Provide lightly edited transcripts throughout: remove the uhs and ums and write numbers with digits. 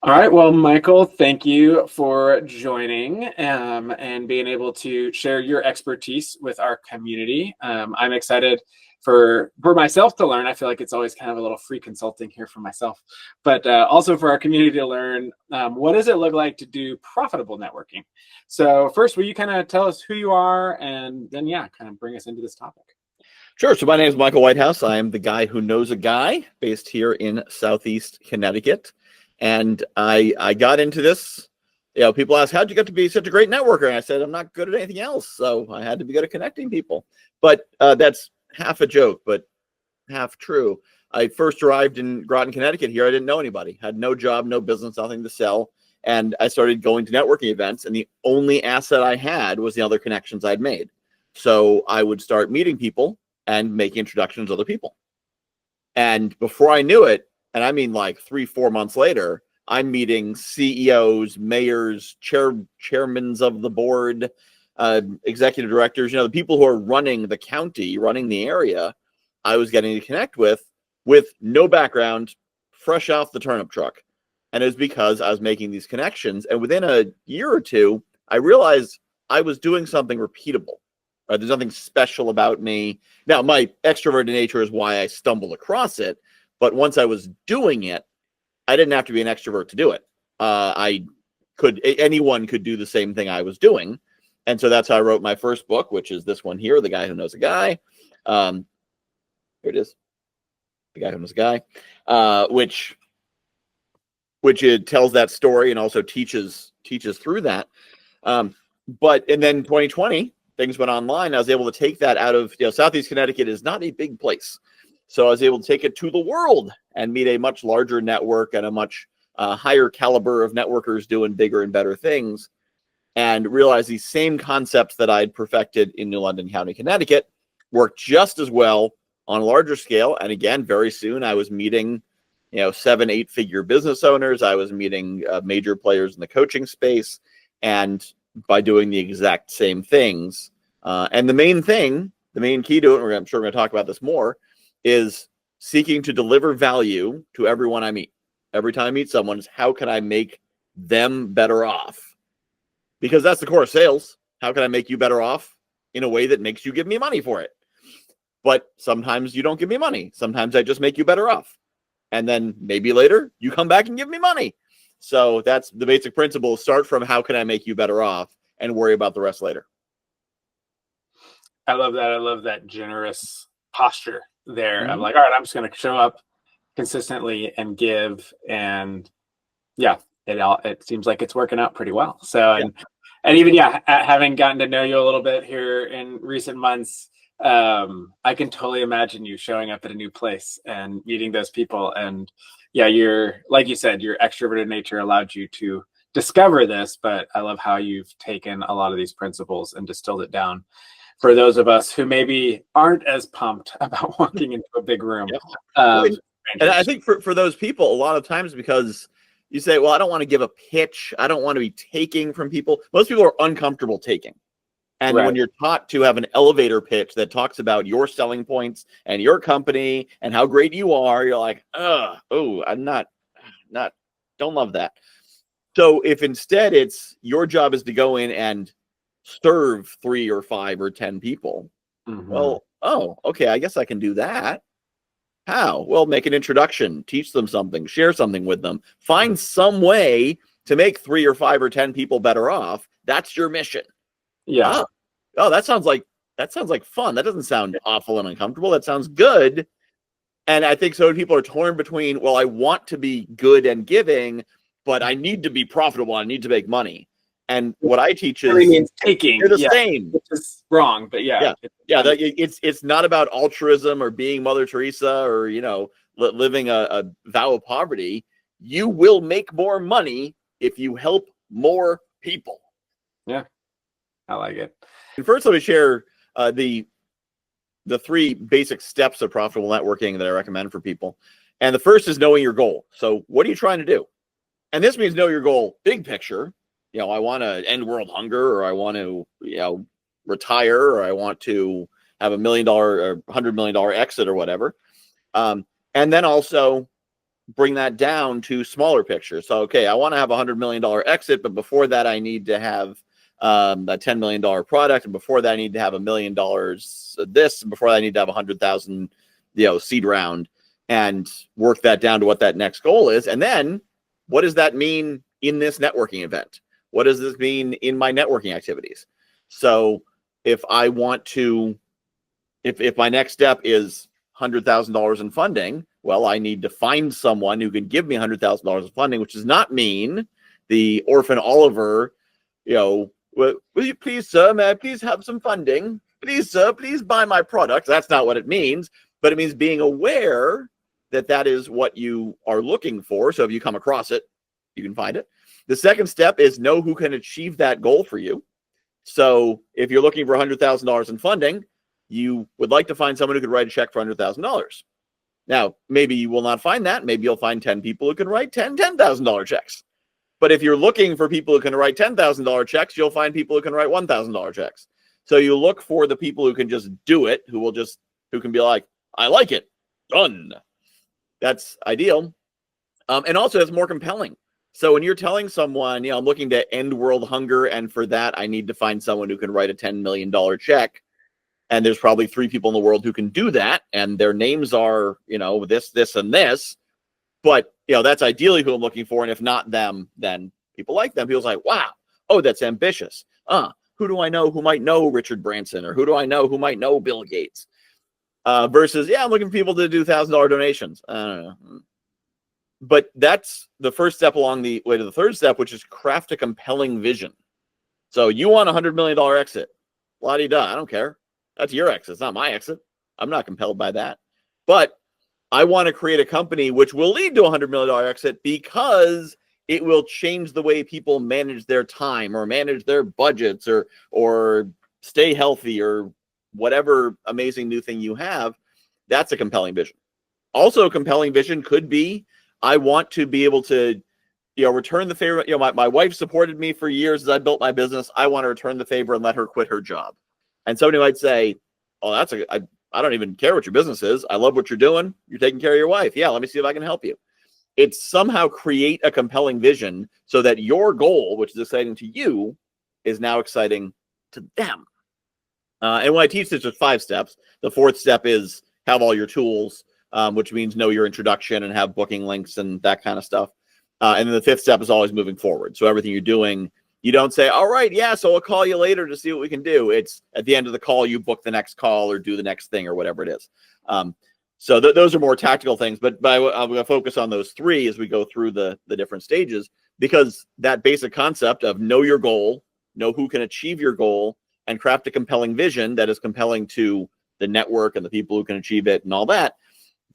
All right. Well, Michael, thank you for joining and being able to share your expertise with our community. I'm excited for myself to learn. I feel like it's always kind of a little free consulting here for myself, but also for our community to learn what does it look like to do profitable networking. So first, will you kind of tell us who you are and then, yeah, kind of bring us into this topic? Sure. So my name is Michael Whitehouse. I am the guy who knows a guy based here in Southeast Connecticut. And I got into this. People ask, how'd you get to be such a great networker? And I said, I'm not good at anything else. So I had to be good at connecting people. But that's half a joke, but half true. I first arrived in Groton, Connecticut here. I didn't know anybody, had no job, no business, nothing to sell. And I started going to networking events. And the only asset I had was the other connections I'd made. So I would start meeting people and make introductions to other people. And before I knew it, and I mean like 3-4 months later, I'm meeting CEOs, mayors, chairmen of the board, executive directors, the people who are running the county, running the area. I was getting to connect with no background, fresh off the turnip truck. And it was because I was making these connections. And within a year or two, I realized I was doing something repeatable. There's nothing special about me. Now, my extroverted nature is why I stumbled across it. But once I was doing it, I didn't have to be an extrovert to do it. Anyone could do the same thing I was doing. And so that's how I wrote my first book, which is this one here, The Guy Who Knows a Guy. Here it is. The Guy Who Knows a Guy, which it tells that story and also teaches through that. And then 2020, things went online. I was able to take that out of, Southeast Connecticut is not a big place. So I was able to take it to the world and meet a much larger network and a much higher caliber of networkers doing bigger and better things, and realize these same concepts that I'd perfected in New London County, Connecticut, work just as well on a larger scale. And again, very soon I was meeting, 7-8 figure business owners. I was meeting major players in the coaching space, and by doing the exact same things. And the main key to it, and I'm sure we're going to talk about this more, is seeking to deliver value to everyone I meet. Every time I meet someone, is how can I make them better off? Because that's the core of sales. How can I make you better off in a way that makes you give me money for it? But sometimes you don't give me money. Sometimes I just make you better off. And then maybe later you come back and give me money. So that's the basic principle. Start from how can I make you better off and worry about the rest later. I love that. I love that generous posture there. Mm-hmm. I'm like, all right, I'm just going to show up consistently and give. And yeah, it seems like it's working out pretty well. So, and even, having gotten to know you a little bit here in recent months, I can totally imagine you showing up at a new place and meeting those people. And you're, like you said, your extroverted nature allowed you to discover this, but I love how you've taken a lot of these principles and distilled it down for those of us who maybe aren't as pumped about walking into a big room. And I think for those people, a lot of times, because you say, well, I don't want to give a pitch. I don't want to be taking from people. Most people are uncomfortable taking. And when you're taught to have an elevator pitch that talks about your selling points and your company and how great you are, you're like, I'm not, don't love that. So if instead it's your job is to go in and serve 3 or 5 or 10 people, well, okay, I guess I can do that. How? Well, make an introduction, teach them something, share something with them, find some way to make 3 or 5 or 10 people better off. That's your mission. Yeah. Oh, that sounds like fun. That doesn't sound awful and uncomfortable. That sounds good. And I think so people are torn between, well, I want to be good and giving, but I need to be profitable. I need to make money. And what I teach is means taking. They're the same. Which is wrong, but it's not about altruism or being Mother Teresa or living a vow of poverty. You will make more money if you help more people. Yeah, I like it. And first, let me share the 3 basic steps of profitable networking that I recommend for people. And the first is knowing your goal. So what are you trying to do? And this means know your goal, big picture. I want to end world hunger, or I want to, retire, or I want to have $1 million or $100 million exit or whatever. And then also bring that down to smaller pictures. So, okay, I want to have $100 million exit, but before that, I need to have a $10 million product. And before that, I need to have $1 million this. And before that, I need to have 100,000, seed round, and work that down to what that next goal is. And then what does that mean in this networking event? What does this mean in my networking activities? So if I want to, if my next step is $100,000 in funding, well, I need to find someone who can give me $100,000 in funding, which does not mean the orphan Oliver, will you please, sir, may I please have some funding? Please, sir, please buy my product. That's not what it means, but it means being aware that that is what you are looking for. So if you come across it, you can find it. The second step is know who can achieve that goal for you. So if you're looking for $100,000 in funding, you would like to find someone who could write a check for $100,000. Now, maybe you will not find that. Maybe you'll find 10 people who can write $10,000 checks. But if you're looking for people who can write $10,000 checks, you'll find people who can write $1,000 checks. So you look for the people who can just do it, who can be like, I like it, done. That's ideal. And also it's more compelling. So when you're telling someone, I'm looking to end world hunger, and for that, I need to find someone who can write a $10 million check. And there's probably 3 people in the world who can do that. And their names are, this, this, and this. But, that's ideally who I'm looking for. And if not them, then people like them. People's like, wow, oh, that's ambitious. Who do I know who might know Richard Branson? Or who do I know who might know Bill Gates? Versus, I'm looking for people to do $1,000 donations. I don't know. But that's the first step along the way to the third step, which is craft a compelling vision. So you want a $100 million exit. La-di-da, I don't care. That's your exit. It's not my exit. I'm not compelled by that. But I want to create a company which will lead to a $100 million exit because it will change the way people manage their time or manage their budgets or stay healthy or whatever amazing new thing you have. That's a compelling vision. Also, a compelling vision could be, I want to be able to, return the favor. My wife supported me for years as I built my business. I want to return the favor and let her quit her job. And somebody might say, oh, I don't even care what your business is. I love what you're doing. You're taking care of your wife. Yeah, let me see if I can help you. It's somehow create a compelling vision so that your goal, which is exciting to you, is now exciting to them. And when I teach this, there's 5 steps. The 4th step is have all your tools, which means know your introduction and have booking links and that kind of stuff. And then the 5th step is always moving forward. So everything you're doing, you don't say, all right, yeah, so I'll call you later to see what we can do. It's at the end of the call, you book the next call or do the next thing or whatever it is. So those are more tactical things, but I'm going to focus on those 3 as we go through the different stages, because that basic concept of know your goal, know who can achieve your goal, and craft a compelling vision that is compelling to the network and the people who can achieve it and all that,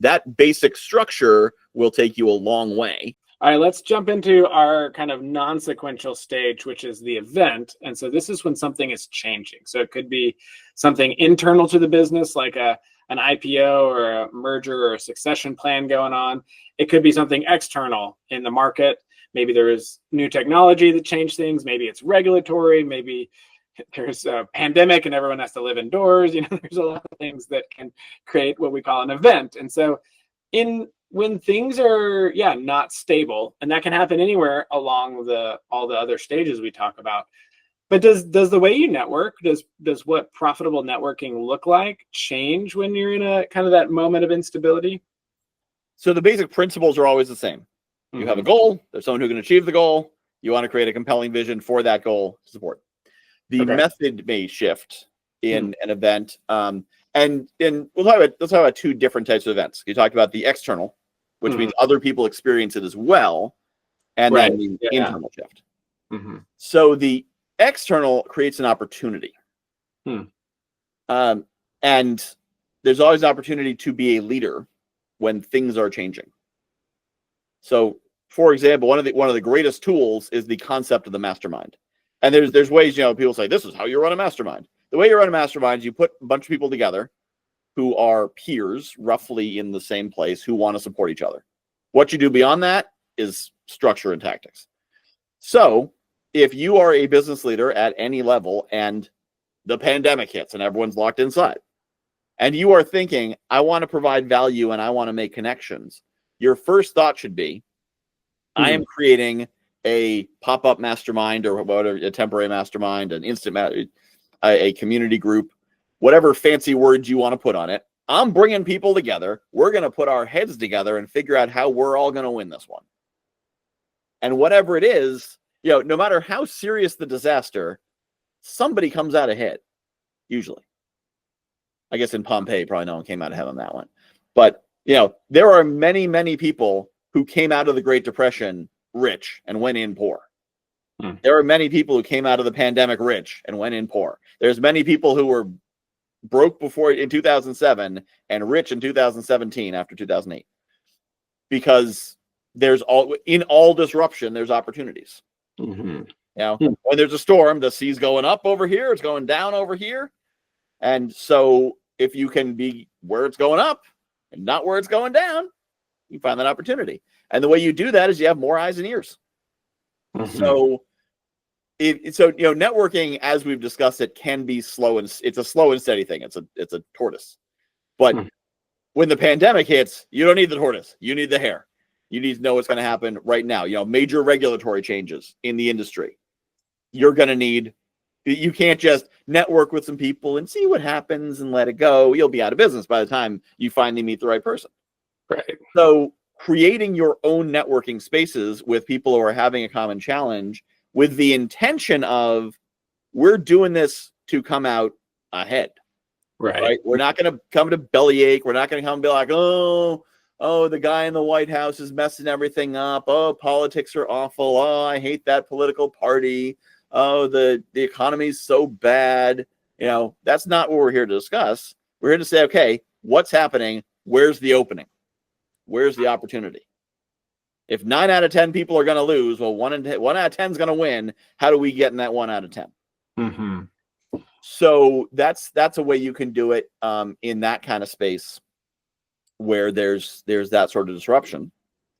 that basic structure will take you a long way. All right, let's jump into our kind of non-sequential stage, which is the event. And so this is when something is changing. So it could be something internal to the business, like an IPO or a merger or a succession plan going on. It could be something external in the market. Maybe there is new technology that changed things. Maybe it's regulatory. Maybe there's a pandemic and everyone has to live indoors. There's a lot of things that can create what we call an event. And so when things are not stable, and that can happen anywhere along all the other stages we talk about, but does the way you network, does what profitable networking look like change when you're in a kind of that moment of instability? So the basic principles are always the same. You have a goal, there's someone who can achieve the goal, you want to create a compelling vision for that goal to support. The method may shift in an event. And let's talk about 2 different types of events. You talked about the external, which means other people experience it as well, and then the internal shift. So the external creates an opportunity. And there's always an opportunity to be a leader when things are changing. So, for example, one of the greatest tools is the concept of the mastermind. And there's ways, people say, this is how you run a mastermind. The way you run a mastermind is you put a bunch of people together who are peers, roughly in the same place, who want to support each other. What you do beyond that is structure and tactics. So if you are a business leader at any level and the pandemic hits and everyone's locked inside, and you are thinking, I want to provide value and I want to make connections, your first thought should be, I am creating a pop-up mastermind or whatever, a temporary mastermind, an instant a community group, whatever fancy words you want to put on it. I'm bringing people together. We're going to put our heads together and figure out how we're all going to win this one. And whatever it is, no matter how serious the disaster, somebody comes out ahead, usually. I guess in Pompeii, probably no one came out ahead on that one. But, there are many, many people who came out of the Great Depression rich and went in poor. There are many people who came out of the pandemic rich and went in poor. There's many people who were broke before in 2007 and rich in 2017 after 2008. Because in all disruption, there's opportunities. When there's a storm, the sea's going up over here, it's going down over here. And so if you can be where it's going up and not where it's going down, you find that opportunity. And the way you do that is you have more eyes and ears. So networking, as we've discussed, it can be slow, and it's a slow and steady thing. It's a tortoise. But when the pandemic hits, you don't need the tortoise. You need the hare. You need to know what's going to happen right now. Major regulatory changes in the industry. You're going to need. You can't just network with some people and see what happens and let it go. You'll be out of business by the time you finally meet the right person. Right. So creating your own networking spaces with people who are having a common challenge with the intention of, we're doing this to come out ahead. Right? We're not going to come to bellyache. We're not going to come and be like, oh, the guy in the White House is messing everything up. Oh, politics are awful. Oh, I hate that political party. Oh, the economy is so bad. That's not what we're here to discuss. We're here to say, okay, what's happening? Where's the opening? Where's the opportunity? If 9 out of 10 people are going to lose, well, 1 out of 10 is going to win. How do we get in that 1 out of 10? So that's a way you can do it in that kind of space where there's that sort of disruption.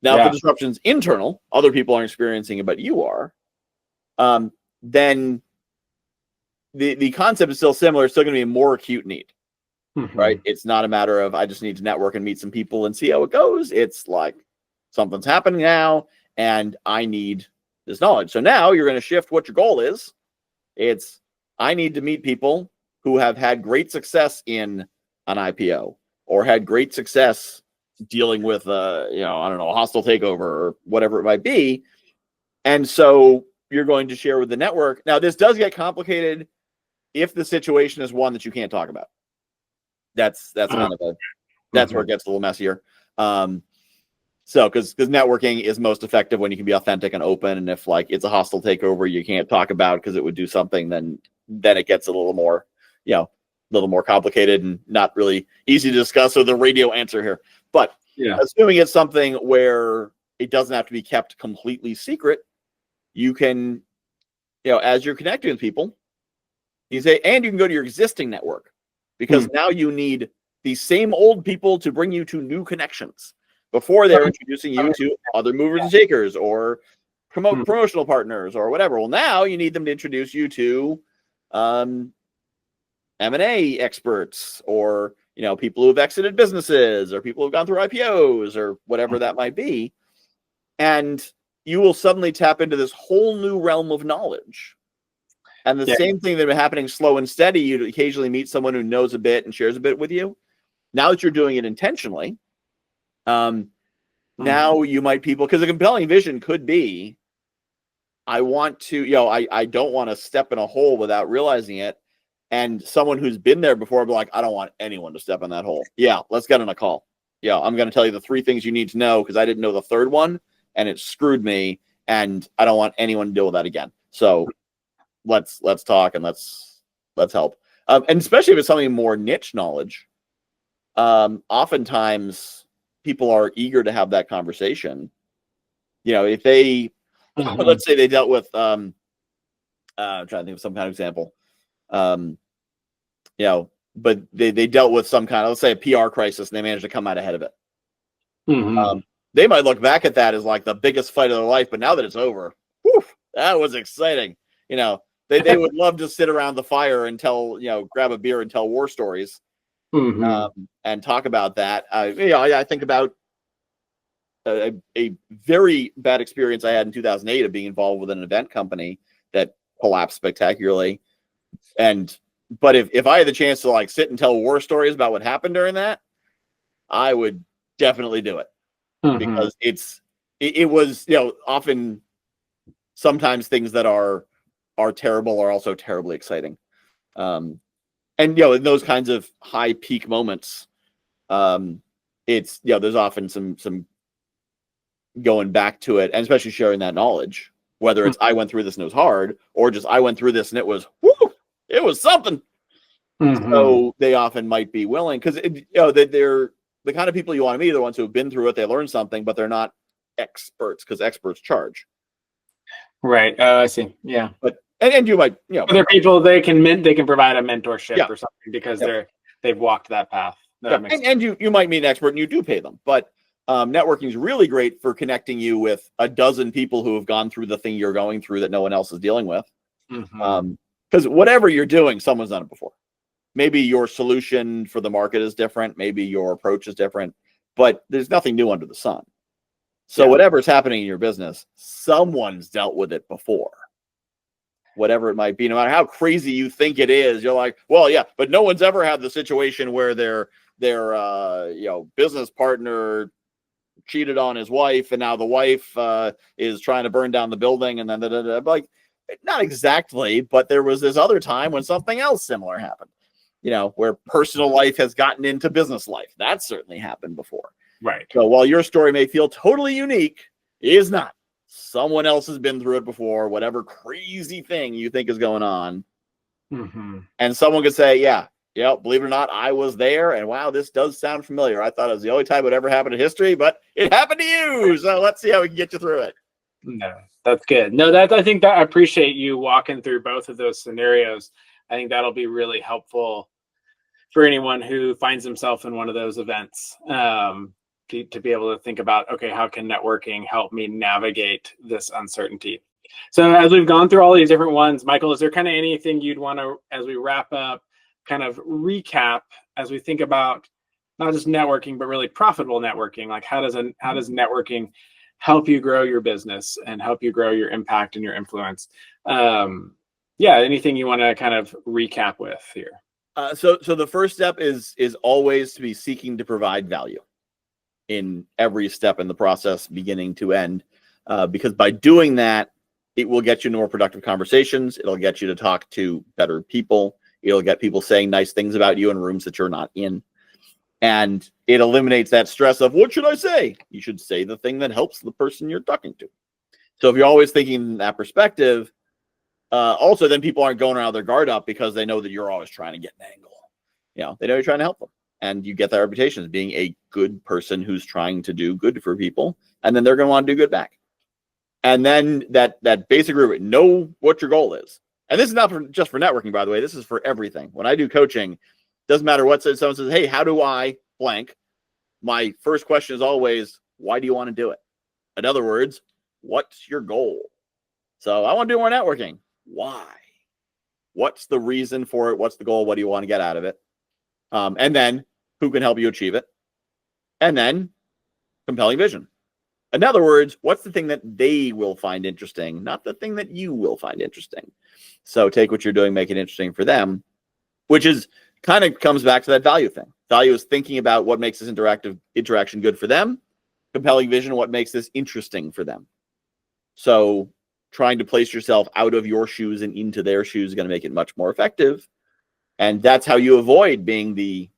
Now, if the disruption's internal, other people aren't experiencing it, but you are, then the concept is still similar. It's still going to be a more acute need. Right? It's not a matter of, I just need to network and meet some people and see how it goes. It's like, something's happening now and I need this knowledge. So now you're going to shift what your goal is. It's, I need to meet people who have had great success in an IPO or had great success dealing with a hostile takeover or whatever it might be. And so you're going to share with the network. Now, this does get complicated if the situation is one that you can't talk about. That's kind of that's where it gets a little messier. So because networking is most effective when you can be authentic and open, and if like it's a hostile takeover you can't talk about because it would do something, then it gets a little more complicated and not really easy to discuss. So the radio answer here, but assuming it's something where it doesn't have to be kept completely secret, you can, as you're connecting with people, you say, and you can go to your existing network. Because now you need the same old people to bring you to new connections before they're introducing you to other movers and shakers or promotional partners or whatever. Well, now you need them to introduce you to M&A experts or people who've exited businesses or people who've gone through IPOs or whatever that might be. And you will suddenly tap into this whole new realm of knowledge. And the same thing that been happening slow and steady, you occasionally meet someone who knows a bit and shares a bit with you. Now that you're doing it intentionally, now you might because a compelling vision could be, I want to, I don't want to step in a hole without realizing it. And someone who's been there before will be like, I don't want anyone to step in that hole. Yeah, let's get on a call. Yeah, I'm going to tell you the 3 things you need to know because I didn't know the third one and it screwed me. And I don't want anyone to deal with that again. So let's talk and let's help. And especially if it's something more niche knowledge, oftentimes people are eager to have that conversation. If they, let's say they dealt with, I'm trying to think of some kind of example, but they dealt with some kind of, let's say a PR crisis and they managed to come out ahead of it. They might look back at that as like the biggest fight of their life, but now that it's over, whew, that was exciting. They would love to sit around the fire and tell, grab a beer and tell war stories and talk about that. I think about a very bad experience I had in 2008 of being involved with an event company that collapsed spectacularly. But if I had the chance to like sit and tell war stories about what happened during that, I would definitely do it, because it was, often sometimes things that are terrible are also terribly exciting. And in those kinds of high peak moments, it's, there's often some going back to it, and especially sharing that knowledge, whether it's I went through this and it was hard, or just I went through this and it was it was something. So they often might be willing, because they're the kind of people you want to meet, are the ones who have been through it, they learned something, but they're not experts, because experts charge. Right. Oh, I see. Yeah. But and you might, other people, they can provide a mentorship or something, because they've walked that path. And you might meet an expert and you do pay them, but networking is really great for connecting you with a dozen people who have gone through the thing you're going through that no one else is dealing with. Because whatever you're doing, someone's done it before. Maybe your solution for the market is different, maybe your approach is different, but there's nothing new under the sun. So whatever's happening in your business, someone's dealt with it before. Whatever it might be, no matter how crazy you think it is, you're like, well, yeah, but no one's ever had the situation where their business partner cheated on his wife, and now the wife is trying to burn down the building, and then like, not exactly, but there was this other time when something else similar happened, where personal life has gotten into business life. That certainly happened before. Right. So while your story may feel totally unique, it is not. Someone else has been through it before, whatever crazy thing you think is going on. And someone could say, believe it or not, I was there, and wow, this does sound familiar. I thought it was the only time it would ever happen in history, but it happened to you. So let's see how we can get you through it. No, that's good. No, I think that I appreciate you walking through both of those scenarios. I think that'll be really helpful for anyone who finds himself in one of those events, to be able to think about, okay, how can networking help me navigate this uncertainty? So as we've gone through all these different ones, Michael, is there kind of anything you'd want to, as we wrap up, kind of recap as we think about not just networking, but really profitable networking? Like how does networking help you grow your business and help you grow your impact and your influence? Anything you want to kind of recap with here? So the first step is always to be seeking to provide value in every step in the process, beginning to end, because by doing that, it will get you into more productive conversations. It'll get you to talk to better people. It'll get people saying nice things about you in rooms that you're not in. And it eliminates that stress of, what should I say? You should say the thing that helps the person you're talking to. So if you're always thinking in that perspective, also then people aren't going around their guard up, because they know that you're always trying to get an angle. They know you're trying to help them. And you get that reputation as being a good person who's trying to do good for people. And then they're going to want to do good back. And then that basic root, know what your goal is. And this is not just for networking, by the way. This is for everything. When I do coaching, doesn't matter what someone says, hey, how do I blank? My first question is always, why do you want to do it? In other words, what's your goal? So I want to do more networking. Why? What's the reason for it? What's the goal? What do you want to get out of it? And then who can help you achieve it? And then compelling vision. In other words, what's the thing that they will find interesting, not the thing that you will find interesting? So take what you're doing, make it interesting for them, which is kind of comes back to that value thing. Value is thinking about what makes this interaction good for them. Compelling vision, what makes this interesting for them. So trying to place yourself out of your shoes and into their shoes is going to make it much more effective. And that's how you avoid being the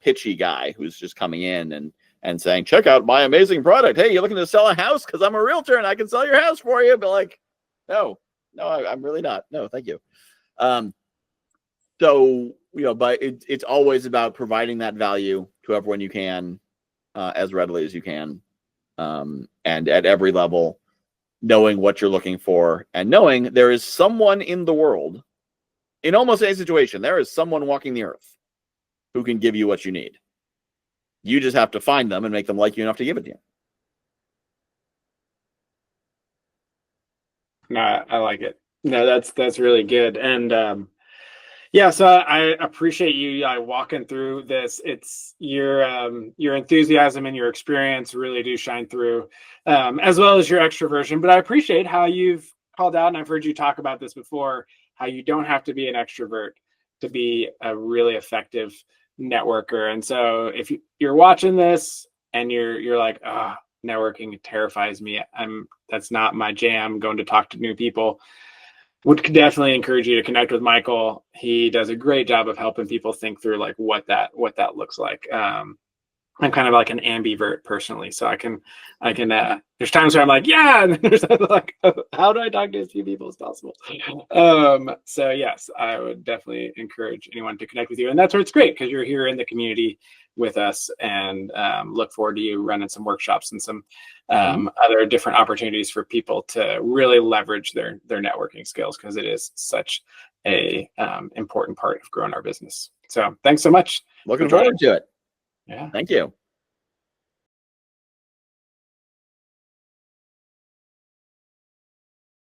pitchy guy who's just coming in and saying, check out my amazing product. Hey, you're looking to sell a house? Because I'm a realtor and I can sell your house for you. But like, no, I'm really not. No, thank you. But it's always about providing that value to everyone you can, as readily as you can. And at every level, knowing what you're looking for and knowing there is someone in the world, in almost any situation, there is someone walking the earth who can give you what you need. You just have to find them and make them like you enough to give it to you. No, I like it. No, that's really good. And Yeah, so I appreciate you walking through this. It's your enthusiasm and your experience really do shine through, as well as your extroversion. But I appreciate how you've called out, and I've heard you talk about this before, how you don't have to be an extrovert to be a really effective networker. And so if you're watching this and you're like, ah, networking terrifies me. That's not my jam, going to talk to new people. Would definitely encourage you to connect with Michael. He does a great job of helping people think through like what that looks like. I'm kind of like an ambivert personally, so I can there's times where I'm like, yeah, and then there's like, how do I talk to as few people as possible? So yes, I would definitely encourage anyone to connect with you, and that's where it's great because you're here in the community with us, and look forward to you running some workshops and some other different opportunities for people to really leverage their networking skills, because it is such a important part of growing our business. So thanks so much. Looking forward to it. Yeah. Thank you.